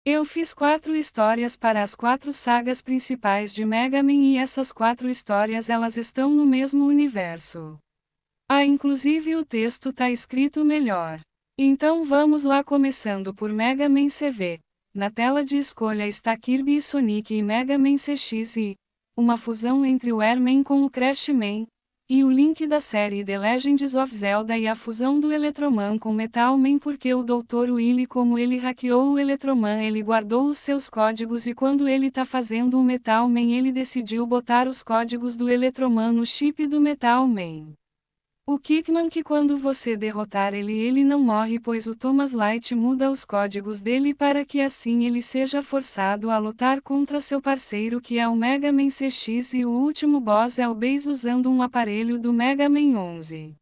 Eu fiz 4 histórias para as 4 sagas principais de Mega Man e essas 4 histórias elas estão no mesmo universo. Ah, inclusive o texto tá escrito melhor. Então vamos lá, começando por Mega Man CV. Na tela de escolha está Kirby e Sonic e Mega Man CX e uma fusão entre o Airman com o Crash Man, e o Link da série The Legends of Zelda e a fusão do Electroman com Metal Man, porque o Dr. Willy, como ele hackeou o Electroman, ele guardou os seus códigos e quando ele tá fazendo o Metal Man ele decidiu botar os códigos do Electroman no chip do Metal Man. O Kickman, que quando você derrotar ele não morre, pois o Thomas Light muda os códigos dele para que assim ele seja forçado a lutar contra seu parceiro, que é o Mega Man CX, e o último boss é o Bass usando um aparelho do Mega Man 11.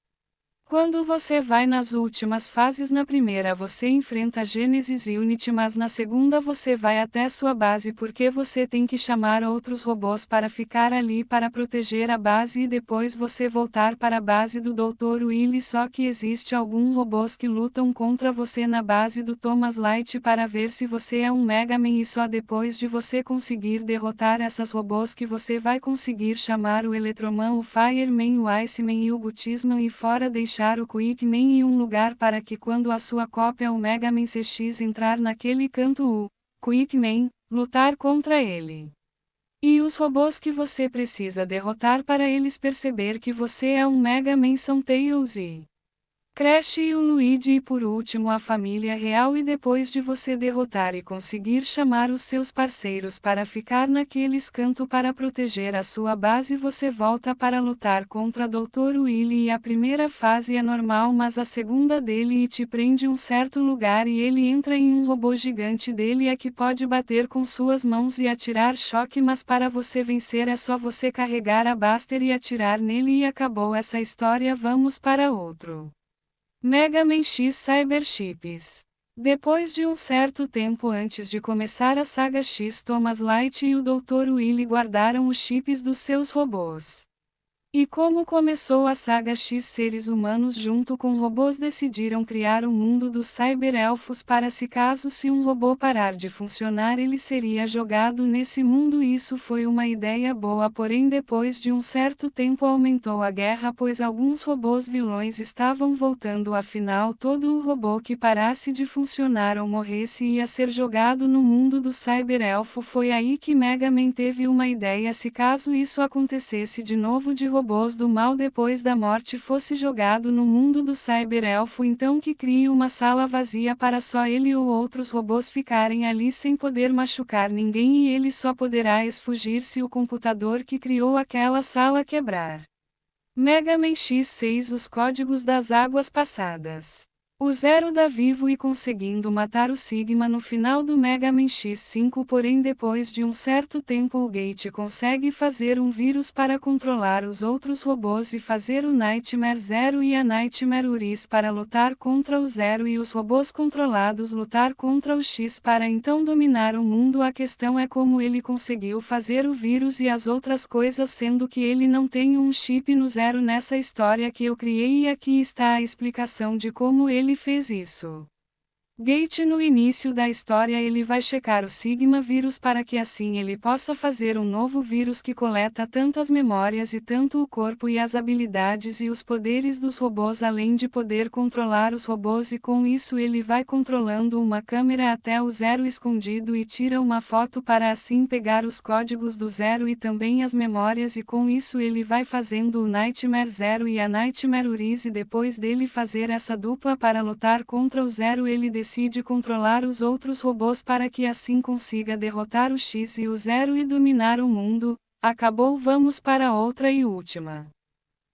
Quando você vai nas últimas fases, na primeira você enfrenta Genesis Unity, mas na segunda você vai até sua base porque você tem que chamar outros robôs para ficar ali para proteger a base e depois você voltar para a base do Dr. Willy, só que existe alguns robôs que lutam contra você na base do Thomas Light para ver se você é um Mega Man, e só depois de você conseguir derrotar essas robôs que você vai conseguir chamar o Electroman, o Fireman, o Iceman e o Gutisman, e fora deixar o Quickman em um lugar para que quando a sua cópia o Mega Man CX entrar naquele canto, o Quickman lutar contra ele. E os robôs que você precisa derrotar para eles perceber que você é um Mega Man são Tails e Crash e o Luigi, e por último a família real. E depois de você derrotar e conseguir chamar os seus parceiros para ficar naqueles canto para proteger a sua base, você volta para lutar contra Dr. Willy, e a primeira fase é normal, mas a segunda dele e te prende um certo lugar e ele entra em um robô gigante dele é que pode bater com suas mãos e atirar choque, mas para você vencer é só você carregar a Buster e atirar nele e acabou essa história. Vamos para outro. Mega Man X Cyberchips. Depois de um certo tempo antes de começar a saga X, Thomas Light e o Dr. Willy guardaram os chips dos seus robôs. E como começou a saga X, seres humanos junto com robôs decidiram criar um mundo dos cyber-elfos para se um robô parar de funcionar ele seria jogado nesse mundo. Isso foi uma ideia boa, porém depois de um certo tempo aumentou a guerra, pois alguns robôs vilões estavam voltando, afinal todo o robô que parasse de funcionar ou morresse ia ser jogado no mundo do cyber-elfo. Foi aí que Mega Man teve uma ideia: se caso isso acontecesse de novo, de robôs do mal depois da morte fosse jogado no mundo do cyber-elfo, então que crie uma sala vazia para só ele ou outros robôs ficarem ali sem poder machucar ninguém, e ele só poderá fugir se o computador que criou aquela sala quebrar. Mega Man X6 Os Códigos das Águas Passadas. O Zero dá vivo e conseguindo matar o Sigma no final do Mega Man X5, porém depois de um certo tempo o Gate consegue fazer um vírus para controlar os outros robôs e fazer o Nightmare Zero e a Nightmare Uris para lutar contra o Zero e os robôs controlados lutar contra o X para então dominar o mundo. A questão é como ele conseguiu fazer o vírus e as outras coisas, sendo que ele não tem um chip no Zero nessa história que eu criei, e aqui está a explicação de como ele fez isso. Gate, no início da história, ele vai checar o Sigma vírus para que assim ele possa fazer um novo vírus que coleta tantas memórias e tanto o corpo e as habilidades e os poderes dos robôs, além de poder controlar os robôs, e com isso ele vai controlando uma câmera até o Zero escondido e tira uma foto para assim pegar os códigos do Zero e também as memórias, e com isso ele vai fazendo o Nightmare Zero e a Nightmare Uris, e depois dele fazer essa dupla para lutar contra o Zero ele decide controlar os outros robôs para que assim consiga derrotar o X e o Zero e dominar o mundo. Acabou. Vamos para outra e última.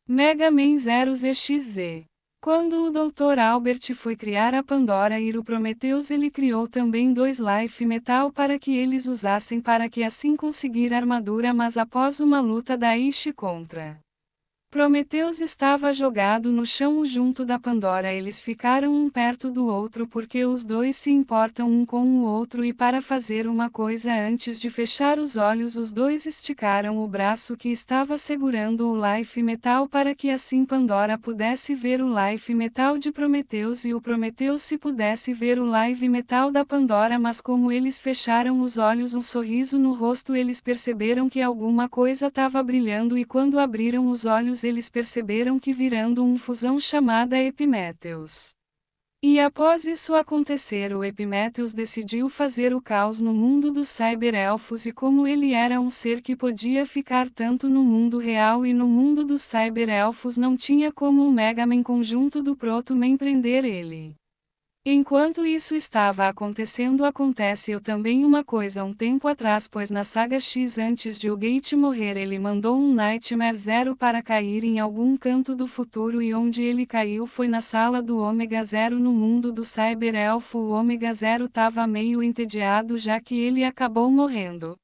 Mega Man Zero ZXZ. Quando o Dr. Albert foi criar a Pandora e o Prometheus, ele criou também 2 Life Metal para que eles usassem para que assim conseguir armadura, mas após uma luta da Ishi contra Prometheus estava jogado no chão junto da Pandora. Eles ficaram um perto do outro porque os dois se importam um com o outro, e para fazer uma coisa antes de fechar os olhos, os dois esticaram o braço que estava segurando o Life Metal para que assim Pandora pudesse ver o Life Metal de Prometheus e o Prometheus se pudesse ver o Live Metal da Pandora. Mas como eles fecharam os olhos, um sorriso no rosto, eles perceberam que alguma coisa estava brilhando, e quando abriram os olhos eles perceberam que virando uma fusão chamada Epimetheus. E após isso acontecer, o Epimetheus decidiu fazer o caos no mundo dos Cyber-Elfos, e como ele era um ser que podia ficar tanto no mundo real e no mundo dos Cyber-Elfos, não tinha como o Mega-Man conjunto do Proto-Man prender ele. Enquanto isso estava acontecendo, aconteceu também uma coisa um tempo atrás, pois na saga X, antes de o Gate morrer, ele mandou um Nightmare Zero para cair em algum canto do futuro, e onde ele caiu foi na sala do Ômega Zero no mundo do Cyber-Elfo. O Ômega Zero estava meio entediado já que ele acabou morrendo.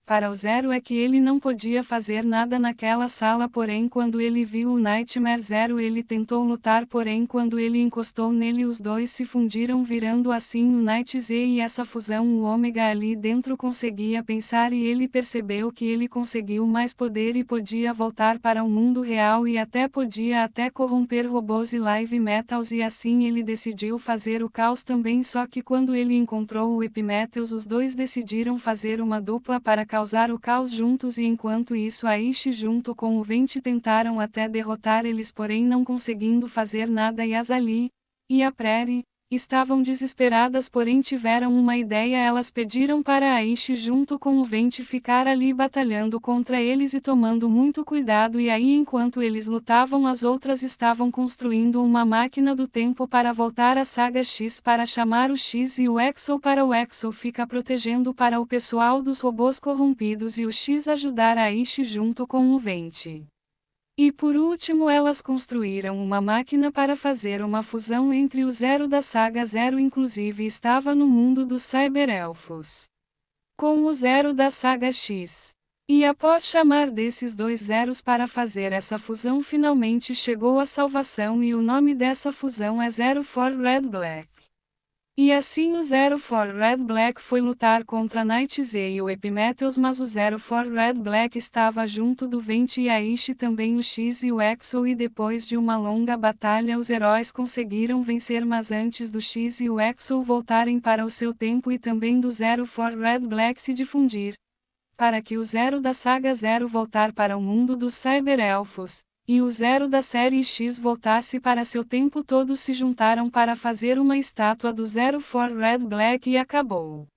Para o Zero é que ele não podia fazer nada naquela sala, porém quando ele viu o Nightmare Zero ele tentou lutar, porém quando ele encostou nele os dois se fundiram, virando assim o Night Z, e essa fusão o Ômega ali dentro conseguia pensar e ele percebeu que ele conseguiu mais poder e podia voltar para o mundo real e podia corromper robôs e live metals, e assim ele decidiu fazer o caos também. Só que quando ele encontrou o Epimetheus, os dois decidiram fazer uma dupla para causar o caos juntos, e enquanto isso a Ishi junto com o Venti tentaram até derrotar eles, porém não conseguindo fazer nada, e a Zali e a Prairie estavam desesperadas, porém tiveram uma ideia. Elas pediram para a Ishi junto com o Venti ficar ali batalhando contra eles e tomando muito cuidado, e aí enquanto eles lutavam as outras estavam construindo uma máquina do tempo para voltar à saga X para chamar o X, e o Exo para o Exo fica protegendo para o pessoal dos robôs corrompidos e o X ajudar a Ishi junto com o Venti. E por último elas construíram uma máquina para fazer uma fusão entre o Zero da saga Zero, inclusive estava no mundo dos Cyber-Elfos, com o Zero da saga X. E após chamar desses dois zeros para fazer essa fusão, finalmente chegou a salvação, e o nome dessa fusão é Zero for Red Black. E assim o Zero for Red Black foi lutar contra Night Z e o Epimetheus, mas o Zero for Red Black estava junto do Venti e a Ishi, também o X e o Exo, e depois de uma longa batalha os heróis conseguiram vencer, mas antes do X e o Exo voltarem para o seu tempo e também do Zero for Red Black se difundir, para que o Zero da saga Zero voltar para o mundo dos Cyber-Elfos, e o Zero da série X voltasse para seu tempo, todos se juntaram para fazer uma estátua do Zero for Red Black e acabou.